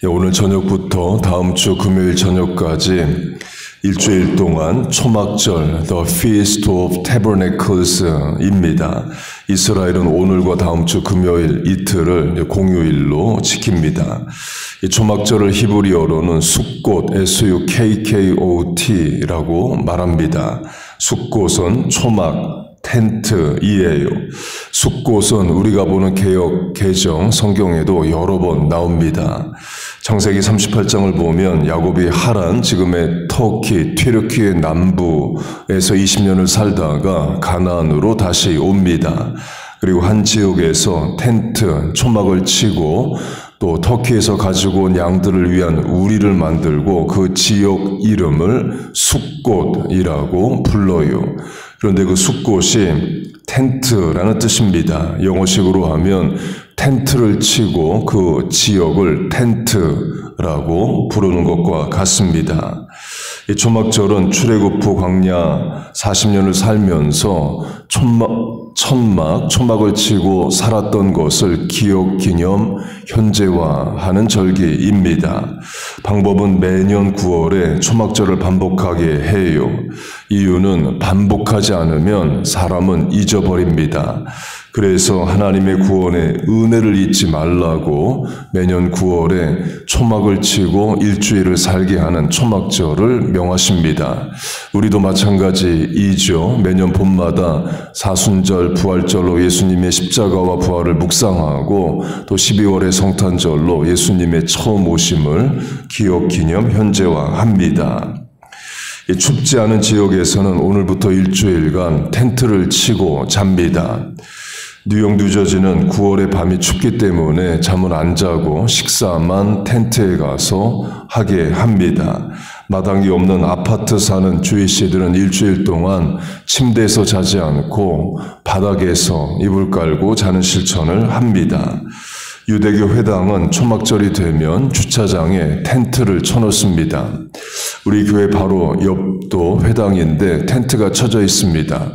오늘 저녁부터 다음 주 금요일 저녁까지 일주일 동안 초막절, The Feast of Tabernacles입니다. 이스라엘은 오늘과 다음 주 금요일 이틀을 공휴일로 지킵니다. 이 초막절을 히브리어로는 숫꽃, SUKKOT라고 말합니다. 숫꽃은 초막, 텐트이에요. 숫꽃은 우리가 보는 개역, 개정, 성경에도 여러 번 나옵니다. 창세기 38장을 보면 야곱이 하란, 지금의 터키, 튀르키의 남부에서 20년을 살다가 가나안으로 다시 옵니다. 그리고 한 지역에서 텐트, 초막을 치고 또 터키에서 가지고 온 양들을 위한 우리를 만들고 그 지역 이름을 숫꽃이라고 불러요. 그런데 그 숫꽃이 텐트라는 뜻입니다. 영어식으로 하면 텐트를 치고 그 지역을 텐트라고 부르는 것과 같습니다. 이 초막절은 출애굽 후 광야 40년을 살면서 초막을 치고 살았던 것을 기억, 기념, 현재화하는 절기입니다. 방법은 매년 9월에 초막절을 반복하게 해요. 이유는 반복하지 않으면 사람은 잊어버립니다. 그래서 하나님의 구원의 은혜를 잊지 말라고 매년 9월에 초막을 치고 일주일을 살게 하는 초막절을 명하십니다. 우리도 마찬가지이죠. 매년 봄마다 사순절, 부활절로 예수님의 십자가와 부활을 묵상하고 또 12월의 성탄절로 예수님의 처음 오심을 기억, 기념, 현재화합니다. 춥지 않은 지역에서는 오늘부터 일주일간 텐트를 치고 잡니다. 뉴욕, 뉴저지는 9월의 밤이 춥기 때문에 잠은 안 자고 식사만 텐트에 가서 하게 합니다. 마당이 없는 아파트 사는 주위시들은 일주일 동안 침대에서 자지 않고 바닥에서 이불 깔고 자는 실천을 합니다. 유대교 회당은 초막절이 되면 주차장에 텐트를 쳐놓습니다. 우리 교회 바로 옆도 회당인데 텐트가 쳐져 있습니다.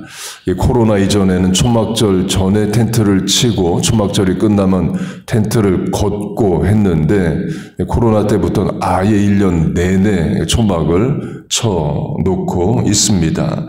코로나 이전에는 초막절 전에 텐트를 치고 초막절이 끝나면 텐트를 걷고 했는데 코로나 때부터는 아예 1년 내내 초막을 쳐놓고 있습니다.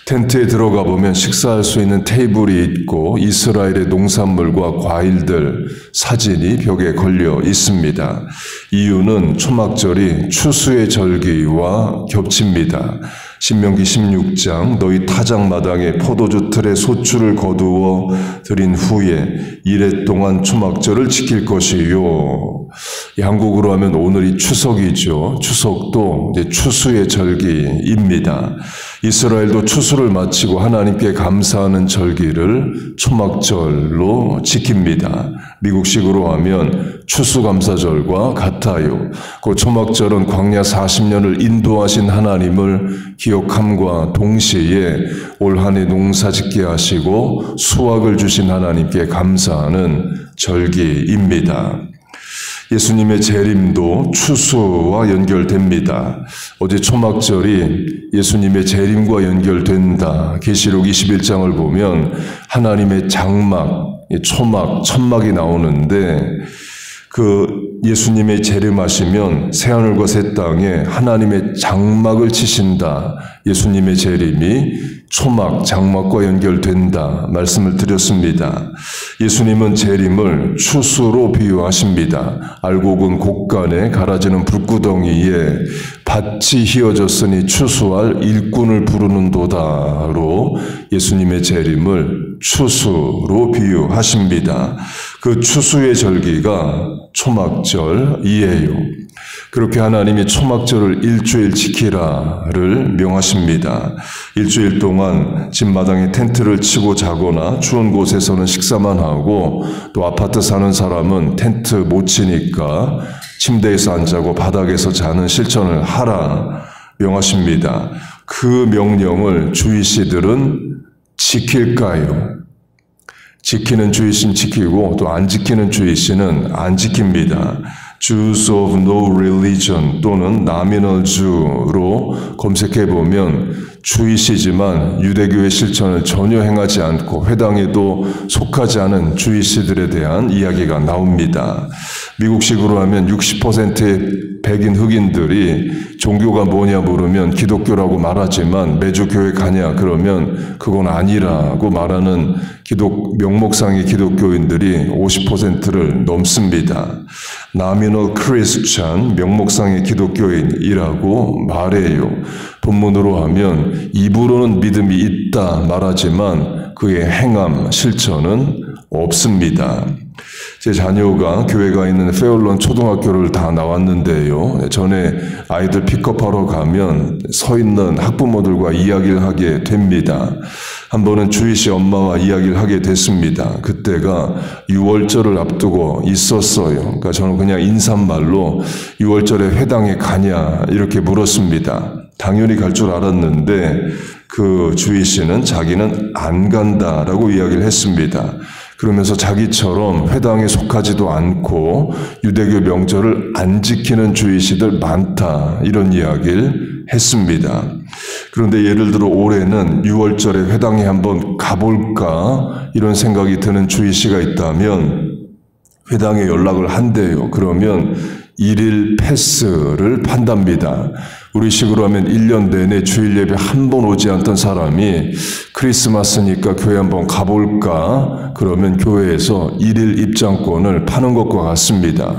텐트에 들어가 보면 식사할 수 있는 테이블이 있고 이스라엘의 농산물과 과일들 사진이 벽에 걸려 있습니다. 이유는 초막절이 추수의 절기와 겹칩니다. 신명기 16장 너희 타작마당에 포도주 틀에 소출을 거두어 들인 후에 이래 동안 초막절을 지킬 것이요. 한국으로 하면 오늘이 추석이죠. 추석도 이제 추수의 절기입니다. 이스라엘도 추수를 마치고 하나님께 감사하는 절기를 초막절로 지킵니다. 미국식으로 하면 추수감사절과 같아요. 그 초막절은 광야 40년을 인도하신 하나님을 기억함과 동시에 올 한 해 농사짓게 하시고 수확을 주신 하나님께 감사하는 절기입니다. 예수님의 재림도 추수와 연결됩니다. 어제 초막절이 예수님의 재림과 연결된다. 계시록 21장을 보면 하나님의 장막, 초막, 천막이 나오는데 그 예수님의 재림하시면 새하늘과 새 땅에 하나님의 장막을 치신다. 예수님의 재림이 초막, 장막과 연결된다. 말씀을 드렸습니다. 예수님은 재림을 추수로 비유하십니다. 알곡은 곡간에 갈아지는 불구덩이에 밭이 휘어졌으니 추수할 일꾼을 부르는도다로 예수님의 재림을 추수로 비유하십니다. 그 추수의 절기가 초막절이에요. 그렇게 하나님이 초막절을 일주일 지키라를 명하십니다. 일주일 동안 집마당에 텐트를 치고 자거나 추운 곳에서는 식사만 하고 또 아파트 사는 사람은 텐트 못 치니까 침대에서 안 자고 바닥에서 자는 실천을 하라 명하십니다. 그 명령을 주위시들은 지킬까요? 지키는 주위시는 지키고 또 안 지키는 주위시는 안 지킵니다. Jews of no religion 또는 nominal Jew로 검색해보면 주이시지만 유대교의 실천을 전혀 행하지 않고 회당에도 속하지 않은 주이시들에 대한 이야기가 나옵니다. 미국식으로 하면 60%의 백인 흑인들이 종교가 뭐냐 물으면 기독교라고 말하지만 매주 교회 가냐 그러면 그건 아니라고 말하는 명목상의 기독교인들이 50%를 넘습니다. Nominal Christian, 명목상의 기독교인이라고 말해요. 본문으로 하면 입으로는 믿음이 있다 말하지만 그의 행함, 실천은 없습니다. 제 자녀가 교회가 있는 페올론 초등학교를 다 나왔는데요. 전에 아이들 픽업하러 가면 서 있는 학부모들과 이야기를 하게 됩니다. 한 번은 주희씨 엄마와 이야기를 하게 됐습니다. 그때가 6월절을 앞두고 있었어요. 그러니까 저는 그냥 인사말로 6월절에 회당에 가냐 이렇게 물었습니다. 당연히 갈 줄 알았는데 그 주희씨는 자기는 안 간다라고 이야기를 했습니다. 그러면서 자기처럼 회당에 속하지도 않고 유대교 명절을 안 지키는 주이시들 많다 이런 이야기를 했습니다. 그런데 예를 들어 올해는 6월절에 회당에 한번 가볼까 이런 생각이 드는 주이시가 있다면 회당에 연락을 한대요. 그러면 1일 패스를 판답니다. 우리 식으로 하면 1년 내내 주일 예배 한 번 오지 않던 사람이 크리스마스니까 교회 한번 가볼까? 그러면 교회에서 1일 입장권을 파는 것과 같습니다.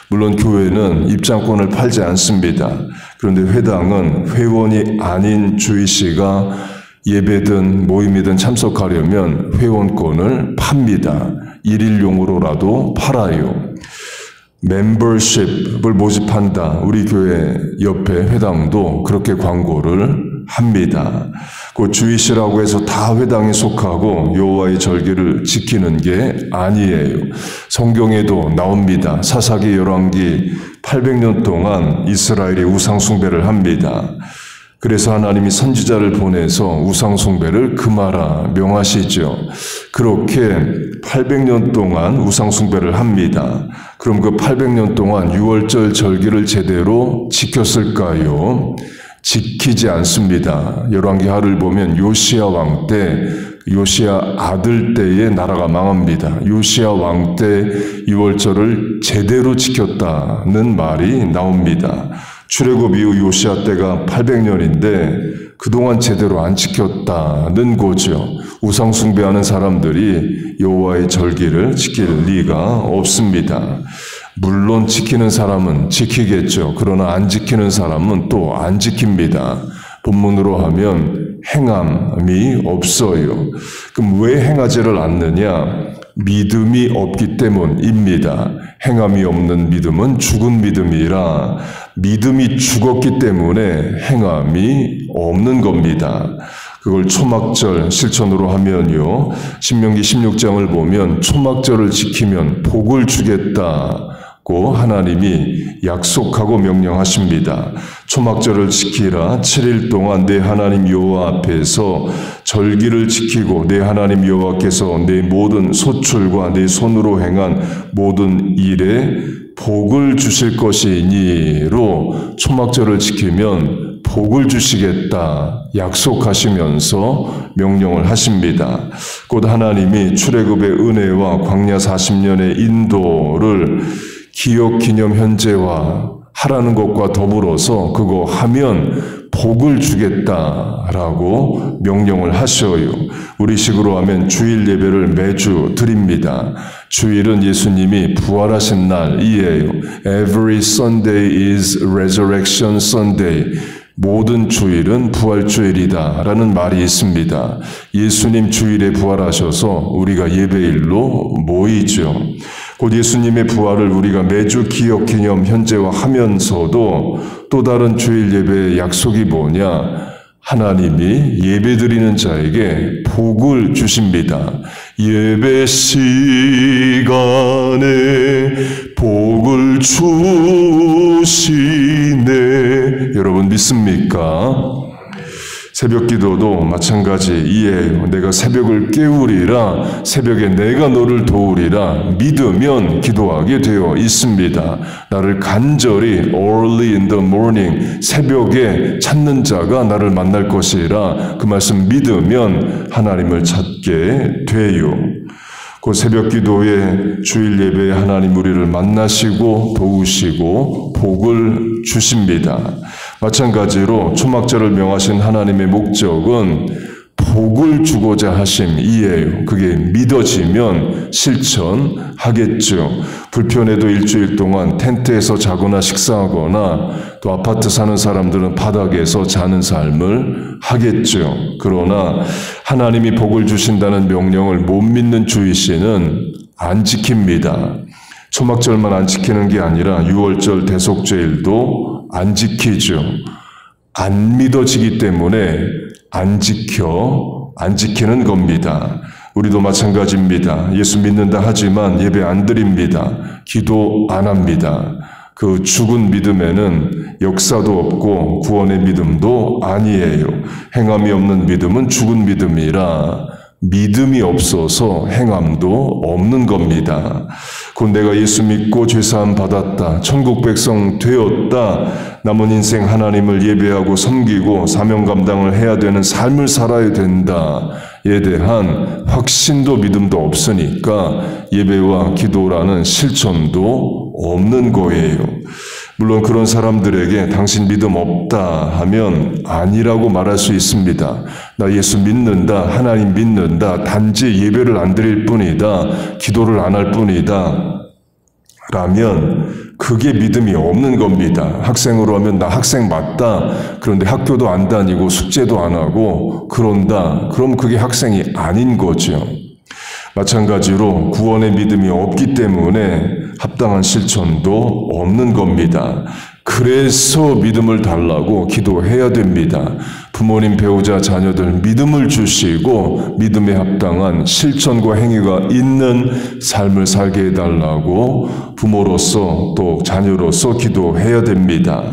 물론 교회는 입장권을 팔지 않습니다. 그런데 회당은 회원이 아닌 주일씨가 예배든 모임이든 참석하려면 회원권을 팝니다. 1일용으로라도 팔아요. 멤버십을 모집한다. 우리 교회 옆에 회당도 그렇게 광고를 합니다. 그 주이시라고 해서 다 회당에 속하고 여호와의 절기를 지키는 게 아니에요. 성경에도 나옵니다. 사사기 열왕기 800년 동안 이스라엘이 우상 숭배를 합니다. 그래서 하나님이 선지자를 보내서 우상 숭배를 금하라 명하시죠. 그렇게 800년 동안 우상 숭배를 합니다. 그럼 그 800년 동안 6월절 절기를 제대로 지켰을까요? 지키지 않습니다. 열왕기 하를 보면 요시야 왕 때, 요시야 아들 때에 나라가 망합니다. 요시야 왕 때 6월절을 제대로 지켰다는 말이 나옵니다. 출애굽 이후 요시야 때가 800년인데 그동안 제대로 안 지켰다는 거죠. 우상 숭배하는 사람들이 여호와의 절기를 지킬 리가 없습니다. 물론 지키는 사람은 지키겠죠. 그러나 안 지키는 사람은 또 안 지킵니다. 본문으로 하면 행함이 없어요. 그럼 왜 행하지를 않느냐? 믿음이 없기 때문입니다. 행함이 없는 믿음은 죽은 믿음이라 믿음이 죽었기 때문에 행함이 없는 겁니다. 그걸 초막절 실천으로 하면요. 신명기 16장을 보면 초막절을 지키면 복을 주겠다고 하나님이 약속하고 명령하십니다. 초막절을 지키라. 7일 동안 내 하나님 여호와 앞에서 절기를 지키고 내 하나님 여호와께서 내 모든 소출과 내 손으로 행한 모든 일에 복을 주실 것이니로 초막절을 지키면 복을 주시겠다 약속하시면서 명령을 하십니다. 곧 하나님이 출애굽의 은혜와 광야 40년의 인도를 기억 기념 현재화 하라는 것과 더불어서 그거 하면 복을 주겠다라고 명령을 하셔요. 우리식으로 하면 주일 예배를 매주 드립니다. 주일은 예수님이 부활하신 날이에요. Every Sunday is Resurrection Sunday. 모든 주일은 부활주일이다 라는 말이 있습니다. 예수님 주일에 부활하셔서 우리가 예배일로 모이죠. 곧 예수님의 부활을 우리가 매주 기억 기념 현재화하면서도 또 다른 주일 예배의 약속이 뭐냐? 하나님이 예배드리는 자에게 복을 주십니다. 예배 시간에 복을 주시네. 여러분 믿습니까? 새벽 기도도 마찬가지 이해해요. 내가 새벽을 깨우리라, 새벽에 내가 너를 도우리라 믿으면 기도하게 되어 있습니다. 나를 간절히 early in the morning, 새벽에 찾는 자가 나를 만날 것이라 그 말씀 믿으면 하나님을 찾게 돼요. 그 새벽 기도에 주일 예배에 하나님 우리를 만나시고 도우시고 복을 주십니다. 마찬가지로 초막절을 명하신 하나님의 목적은 복을 주고자 하심이에요. 그게 믿어지면 실천하겠죠. 불편해도 일주일 동안 텐트에서 자거나 식사하거나 또 아파트 사는 사람들은 바닥에서 자는 삶을 하겠죠. 그러나 하나님이 복을 주신다는 명령을 못 믿는 주이씨는 안 지킵니다. 초막절만 안 지키는 게 아니라 유월절 대속죄일도 안 지키죠. 안 믿어지기 때문에 안 지키는 겁니다. 우리도 마찬가지입니다. 예수 믿는다 하지만 예배 안 드립니다. 기도 안 합니다. 그 죽은 믿음에는 역사도 없고 구원의 믿음도 아니에요. 행함이 없는 믿음은 죽은 믿음이라 믿음이 없어서 행함도 없는 겁니다. 곧 내가 예수 믿고 죄사함 받았다, 천국 백성 되었다, 남은 인생 하나님을 예배하고 섬기고 사명 감당을 해야 되는 삶을 살아야 된다에 대한 확신도 믿음도 없으니까 예배와 기도라는 실천도 없는 거예요. 물론 그런 사람들에게 당신 믿음 없다 하면 아니라고 말할 수 있습니다. 나 예수 믿는다, 하나님 믿는다, 단지 예배를 안 드릴 뿐이다, 기도를 안 할 뿐이다 라면 그게 믿음이 없는 겁니다. 학생으로 하면 나 학생 맞다, 그런데 학교도 안 다니고 숙제도 안 하고 그런다, 그럼 그게 학생이 아닌 거죠. 마찬가지로 구원의 믿음이 없기 때문에 합당한 실천도 없는 겁니다. 그래서 믿음을 달라고 기도해야 됩니다. 부모님, 배우자, 자녀들 믿음을 주시고 믿음에 합당한 실천과 행위가 있는 삶을 살게 해달라고 부모로서 또 자녀로서 기도해야 됩니다.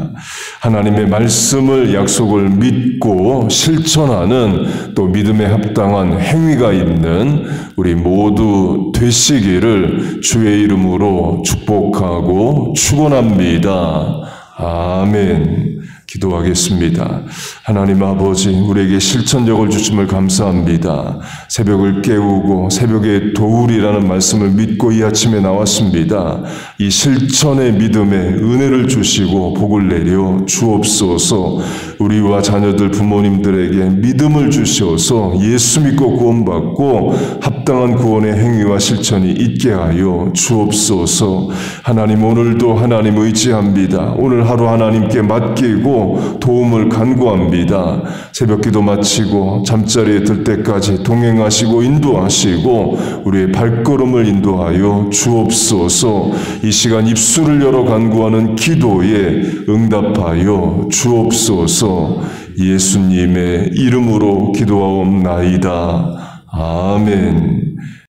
하나님의 말씀을 약속을 믿고 실천하는 또 믿음에 합당한 행위가 있는 우리 모두 되시기를 주의 이름으로 축복하고 축원합니다. 아멘. 기도하겠습니다. 하나님 아버지, 우리에게 실천력을 주심을 감사합니다. 새벽을 깨우고 새벽에 도우리라는 말씀을 믿고 이 아침에 나왔습니다. 이 실천의 믿음에 은혜를 주시고 복을 내려 주옵소서. 우리와 자녀들, 부모님들에게 믿음을 주셔서 예수 믿고 구원받고 합당한 구원의 행위와 실천이 있게 하여 주옵소서. 하나님, 오늘도 하나님 의지합니다. 오늘 하루 하나님께 맡기고 도움을 간구합니다. 새벽 기도 마치고 잠자리에 들 때까지 동행하시고 인도하시고 우리의 발걸음을 인도하여 주옵소서. 이 시간 입술을 열어 간구하는 기도에 응답하여 주옵소서. 예수님의 이름으로 기도하옵나이다. 아멘.